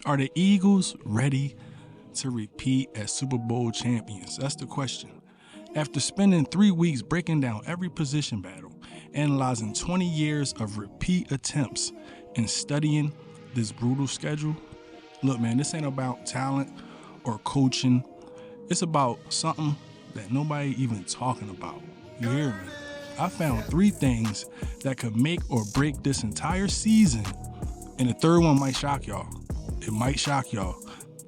Are the Eagles ready to repeat as Super Bowl champions? That's the question. After spending 3 weeks breaking down every position battle, analyzing 20 years of repeat attempts, and studying this brutal schedule, look, man, this ain't about talent or coaching. It's about something that nobody even talking about. You hear me? I found 3 things that could make or break this entire season, and the third one might shock y'all. It might shock y'all,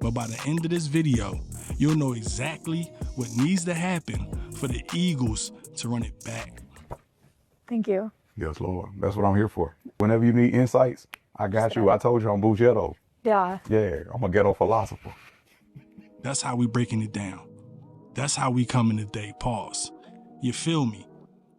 but by the end of this video, you'll know exactly what needs to happen for the Eagles to run it back. Thank you. Yes, Lord. That's what I'm here for. Whenever you need insights, I got you. I told you I'm Bugetto. Yeah. Yeah, I'm a ghetto philosopher. That's how we breaking it down. That's how we coming today. Pause. You feel me?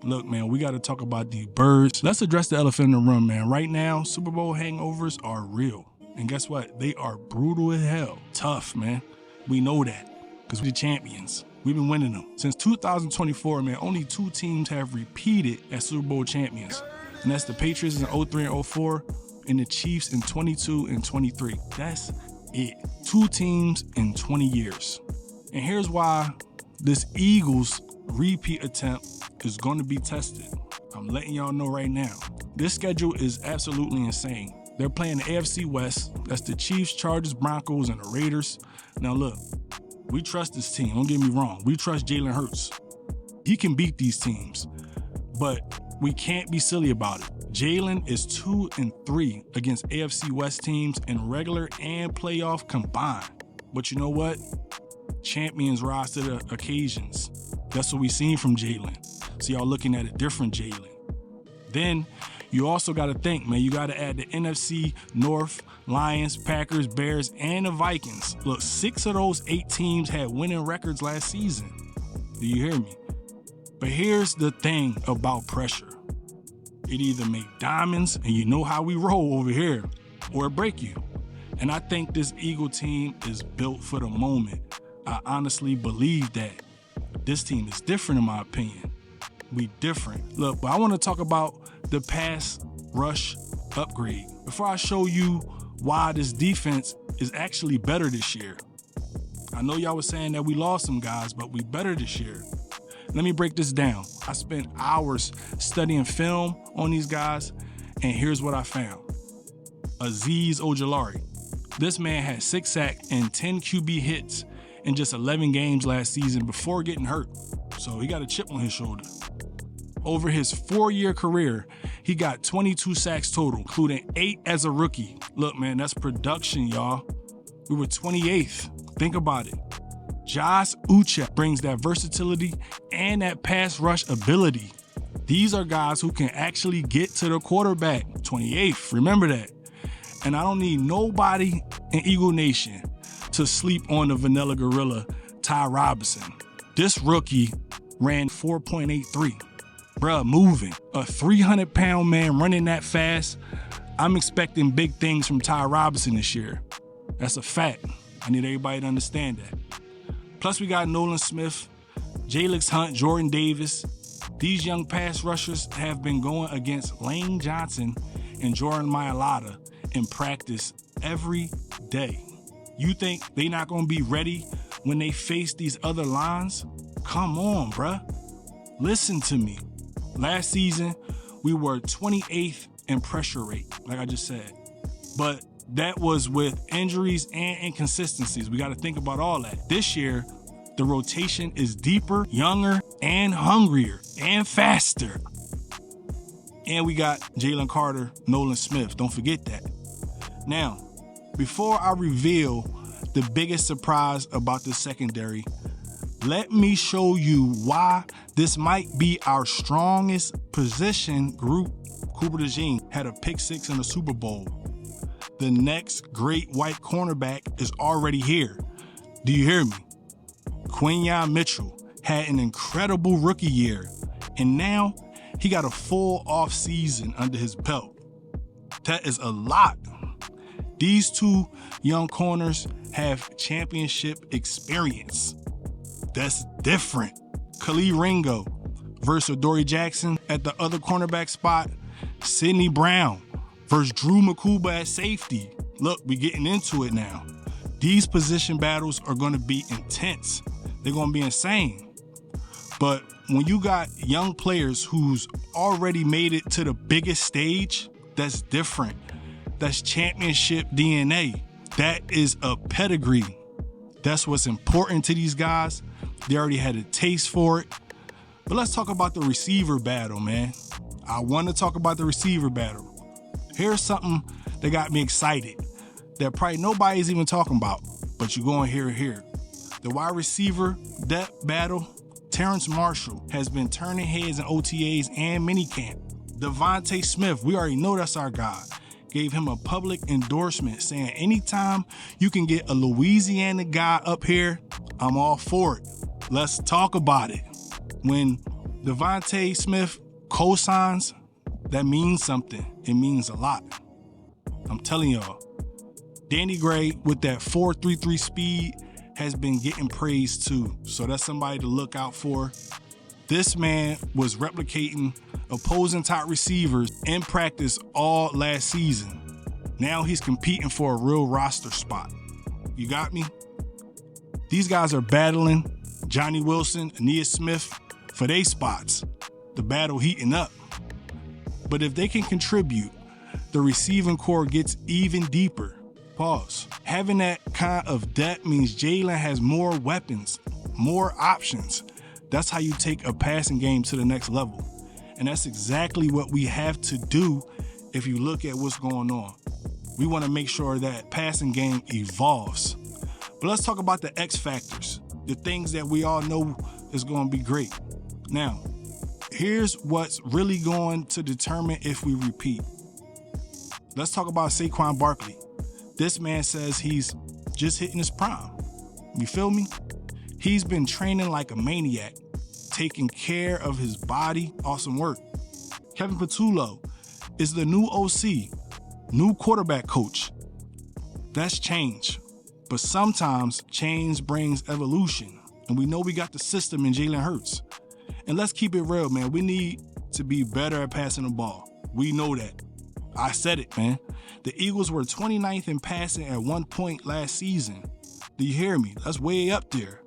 Look, man, we got to talk about these birds. Let's address the elephant in the room, man. Right now, Super Bowl hangovers are real. And guess what? They are brutal as hell. Tough, man. We know that because we're the champions. We've been winning them. Since 2024, man, only 2 teams have repeated as Super Bowl champions. And that's the Patriots in 03 and 04 and the Chiefs in 22 and 23. That's it. 2 teams in 20 years. And here's why this Eagles repeat attempt is going to be tested. I'm letting y'all know right now. This schedule is absolutely insane. They're playing the AFC West. That's the Chiefs, Chargers, Broncos, and the Raiders. Now look, we trust this team. Don't get me wrong. We trust Jalen Hurts. He can beat these teams, but we can't be silly about it. Jalen is 2-3 against AFC West teams in regular and playoff combined. But you know what? Champions rise to the occasions. That's what we seen from Jalen. So y'all looking at a different Jalen. Then you also got to think, man, you got to add the NFC North, Lions, Packers, Bears, and the Vikings. Look, 6 of those 8 teams had winning records last season. Do you hear me? But here's the thing about pressure. It either make diamonds, and you know how we roll over here, or it break you. And I think this Eagle team is built for the moment. I honestly believe that. This team is different in my opinion. We different. Look, but I want to talk about the pass rush upgrade. Before I show you why this defense is actually better this year. I know y'all was saying that we lost some guys, but we better this year. Let me break this down. I spent hours studying film on these guys, and here's what I found. Azeez Ojulari. This man had 6 sacks and 10 QB hits in just 11 games last season before getting hurt. So he got a chip on his shoulder. Over his 4-year career, he got 22 sacks total, including 8 as a rookie. Look, man, that's production, y'all. We were 28th. Think about it. Josh Uche brings that versatility and that pass rush ability. These are guys who can actually get to the quarterback. 28th, remember that. And I don't need nobody in Eagle Nation to sleep on the vanilla gorilla, Ty Robinson. This rookie ran 4.83. Bruh, moving. A 300-pound man running that fast. I'm expecting big things from Ty Robinson this year. That's a fact. I need everybody to understand that. Plus, we got Nolan Smith, Jalix Hunt, Jordan Davis. These young pass rushers have been going against Lane Johnson and Jordan Mailata in practice every day. You think they not gonna be ready when they face these other lines? Come on, bruh. Listen to me. Last season, we were 28th in pressure rate, like I just said. But that was with injuries and inconsistencies. We got to think about all that. This year, the rotation is deeper, younger, and hungrier, and faster. And we got Jalen Carter, Nolan Smith. Don't forget that. Now, before I reveal the biggest surprise about the secondary, let me show you why this might be our strongest position group. Cooper DeJean had a pick 6 in the Super Bowl. The next great white cornerback is already here. Do you hear me? Quinyon Mitchell had an incredible rookie year, and now he got a full off season under his belt. That is a lot. These 2 young corners have championship experience. That's different. Khalil Ringo versus Dory Jackson at the other cornerback spot. Sidney Brown versus Drew Makuba at safety. Look, we getting into it now. These position battles are going to be intense. They're going to be insane. But when you got young players who's already made it to the biggest stage, that's different. That's championship DNA. That is a pedigree. That's what's important to these guys. They already had a taste for it. But let's talk about the receiver battle, man. I want to talk about the receiver battle. Here's something that got me excited that probably nobody's even talking about, but you're going to hear it here. The wide receiver depth battle, Terrence Marshall has been turning heads in OTAs and minicamp. Devontae Smith, we already know that's our guy, gave him a public endorsement saying anytime you can get a Louisiana guy up here, I'm all for it. Let's talk about it. When Devontae Smith co-signs, that means something. It means a lot. I'm telling y'all. Danny Gray with that 4.33 speed has been getting praised too. So that's somebody to look out for. This man was replicating opposing top receivers in practice all last season. Now he's competing for a real roster spot. You got me? These guys are battling Johnny Wilson, Aeneas Smith for their spots. The battle heating up. But if they can contribute, the receiving core gets even deeper. Pause. Having that kind of depth means Jalen has more weapons, more options. That's how you take a passing game to the next level. And that's exactly what we have to do if you look at what's going on. We want to make sure that passing game evolves. But let's talk about the X factors, the things that we all know is going to be great. Now, here's what's really going to determine if we repeat. Let's talk about Saquon Barkley. This man says he's just hitting his prime. You feel me? He's been training like a maniac, taking care of his body. Awesome work. Kevin Patullo is the new OC, new quarterback coach. That's change. But sometimes change brings evolution. And we know we got the system in Jalen Hurts. And let's keep it real, man. We need to be better at passing the ball. We know that. I said it, man. The Eagles were 29th in passing at one point last season. Do you hear me? That's way up there.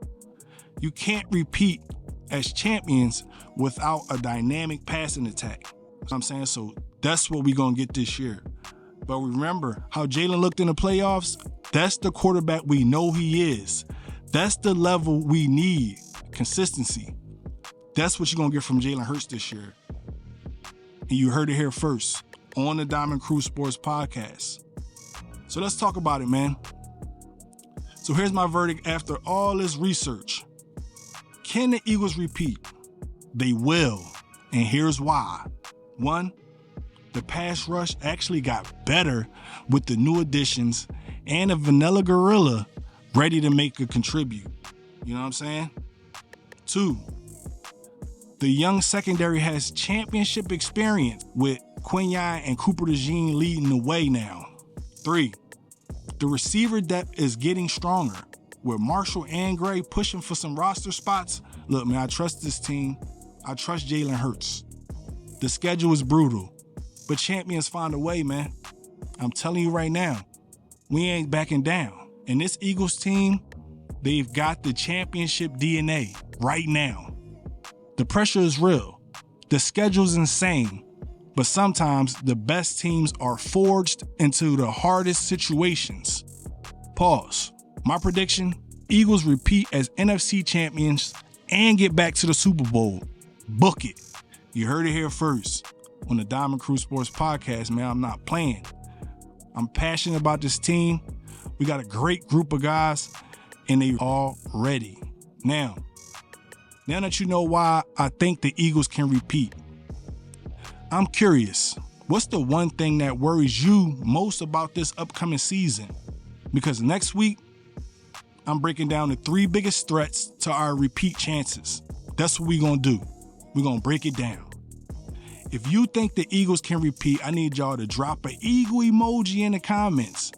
You can't repeat as champions without a dynamic passing attack. You know what I'm saying? So that's what we're going to get this year. But remember how Jalen looked in the playoffs? That's the quarterback we know he is. That's the level we need. Consistency. That's what you're going to get from Jalen Hurts this year. And you heard it here first on the Diamond Crew Sports Podcast. So let's talk about it, man. So here's my verdict after all this research. Can the Eagles repeat? They will. And here's why. 1, the pass rush actually got better with the new additions and a vanilla gorilla ready to make a contribute. You know what I'm saying? 2, the young secondary has championship experience with Quinyon and Cooper DeJean leading the way now. 3, the receiver depth is getting stronger with Marshall and Gray pushing for some roster spots. Look, man, I trust this team. I trust Jalen Hurts. The schedule is brutal, but champions find a way, man. I'm telling you right now, we ain't backing down. And this Eagles team, they've got the championship DNA right now. The pressure is real. The schedule's insane. But sometimes the best teams are forged into the hardest situations. Pause. My prediction, Eagles repeat as NFC champions and get back to the Super Bowl. Book it. You heard it here first on the Diamond Crew Sports Podcast, man. I'm not playing. I'm passionate about this team. We got a great group of guys, and they all ready. Now that you know why I think the Eagles can repeat, I'm curious, what's the one thing that worries you most about this upcoming season? Because next week, I'm breaking down the 3 biggest threats to our repeat chances. That's what we're going to do. We're going to break it down. If you think the Eagles can repeat, I need y'all to drop an eagle emoji in the comments.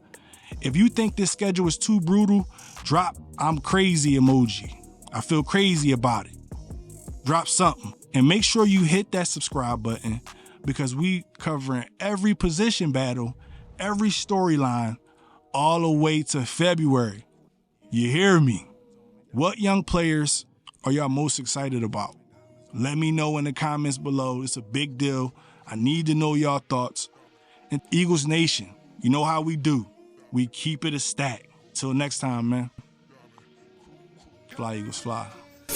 If you think this schedule is too brutal, drop I'm crazy emoji. I feel crazy about it. Drop something. And make sure you hit that subscribe button, because we covering every position battle, every storyline all the way to February. You hear me? What young players are y'all most excited about? Let me know in the comments below. It's a big deal. I need to know y'all thoughts. And Eagles Nation, you know how we do. We keep it a stack. Till next time, man. Fly, Eagles, fly.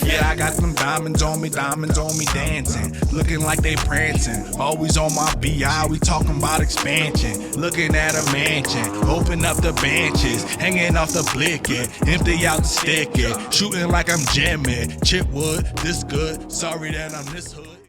Yeah, I got them diamonds on me dancing, looking like they prancing. Always on my BI, we talking about expansion. Looking at a mansion, open up the benches, hanging off the blicket, empty out the sticky, shooting like I'm Jimmy. Chipwood, this good, sorry that I'm this hood.